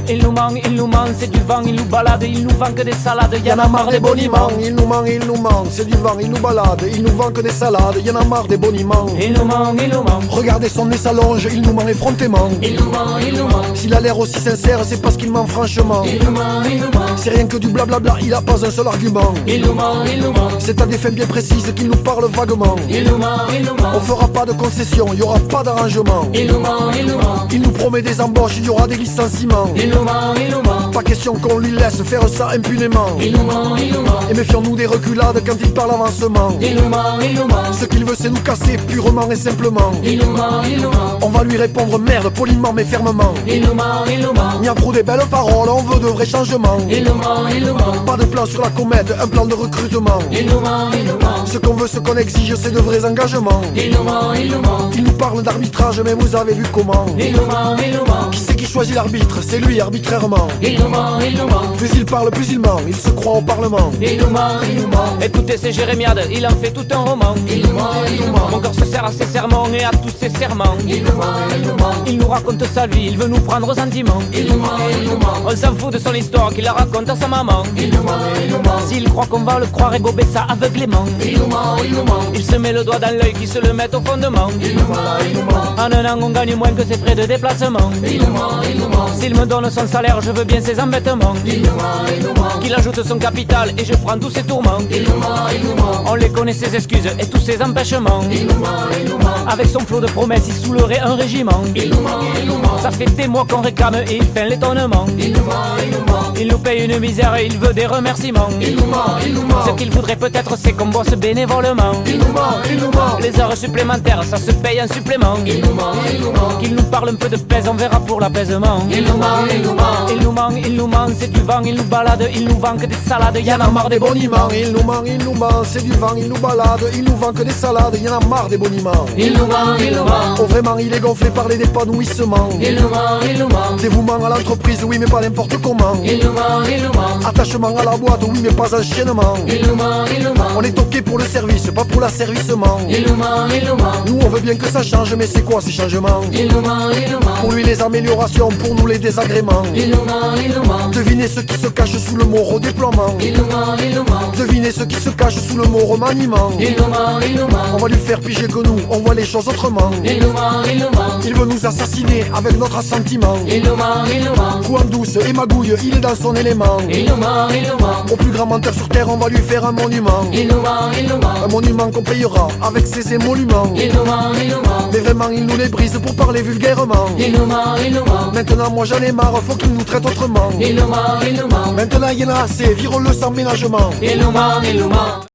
Il nous ment, c'est du vent, il nous balade, il nous vend que des salades, Y'en a marre des boniments, il nous ment, c'est du vent, il nous balade, il nous vend que des salades, y'en a marre des boniments. Il nous ment. Regardez son nez s'allonge, il nous ment effrontément. Il nous ment. S'il a l'air aussi sincère, c'est parce qu'il ment franchement. Il nous ment. C'est rien que du blablabla, il a pas un seul argument. Il nous ment. C'est à des fins bien précises qu'il nous parle vaguement. Il nous ment. On fera pas de concessions, y aura pas d'arrangement. Il nous ment. Il nous promet des embauches, y aura des licenciements. Il nous ment. Pas question qu'on lui laisse faire ça impunément. Il nous ment. Et méfions-nous des reculades quand il parle avancement. Il nous ment. Ce qu'il veut c'est nous casser purement et simplement. Il nous ment. On va lui répondre merde poliment mais fermement. Il nous ment. N'y a trop des belles paroles, on veut de vrais changements. Il nous ment. Pas de plan sur la comète, un plan de recrutement. Il nous ment. Ce qu'on veut, ce qu'on exige, c'est de vrais engagements. Il nous ment. Il nous parle d'arbitrage, mais vous avez vu comment. Il nous ment. Qui c'est qui choisit l'arbitre? C'est lui arbitrairement. Il nous ment. Plus il parle, plus il ment, il se croit au parlement. Il nous ment. Écoutez, c'est Jérémiade, il en fait tout un roman. Il nous ment. Mon cœur se sert à ses sermons et à tous ses serments. Il nous ment. Il nous raconte sa vie, il veut nous prendre au sentiment. Il nous ment. On s'en fout de son histoire qu'il la raconte à sa maman. Il nous ment. S'il croit qu'on va le croire et gober ça aveuglément. Il nous ment. Il se met le doigt dans l'œil qui se le met au fondement. Il nous ment. En un an on gagne moins que ses frais de déplacement. Il nous ment. S'il me donne son salaire, je veux bien ses embêtements. Il nous ment. Qu'il ajoute son capital et je prends tous ses tourments. Il nous ment. On les connaît ses excuses et tous ses empêchements. Il nous ment. Avec son flot de promesses, il saoulerait un régiment. Il nous ment. Ça fait des mois qu'on réclame et il fait l'étonnement. Il nous ment. Il nous paye une misère et il veut des remerciements. Il nous ment. Ce qu'il voudrait peut-être c'est qu'on bosse bénévolement. Il nous ment. Les heures supplémentaires, ça se paye un supplément. Il nous ment. Qu'il nous parle un peu de pèse, on verra pour l'apaisement. Il nous ment, c'est du vent, il nous balade, il nous vend que des salades, y'en a marre des boniments. Il nous ment, c'est du vent, il nous balade, il nous vend que des salades, y'en a marre des boniments. Il nous ment. Oh vraiment, il est gonflé par les épanouissements. Il nous ment. Dévouement à l'entreprise, oui mais pas n'importe comment. Il nous ment. Attachement à la boîte, oui mais pas enchaînement. Il nous ment. On est ok pour le service, pas pour l'asservissement. Il nous ment. Nous on veut bien que ça change, mais c'est quoi ces changements? Il nous ment. Pour lui les améliorations, pour nous les désagréments. Il nous ment. Devinez ce qui se cache sous le mot redéploiement. Il nous ment. Devinez ce qui se cache sous le mot remaniement. Il nous ment. On va lui faire piger que nous, on voit les choses autrement. Il nous ment. Il veut nous assassiner avec notre assentiment. Il nous ment. Coup en douce et magouille, il est dans son élément. Il nous ment. Au plus grand menteur sur terre, on va lui faire un monument. Il nous ment. Un monument qu'on payera avec ses émoluments. Il nous ment. Mais vraiment il nous les brise pour parler vulgairement. Il nous ment. Maintenant moi j'en ai marre, faut qu'il nous traite autrement. Il nous ment. Maintenant il y en a assez, virons-le sans ménagement. Il nous ment.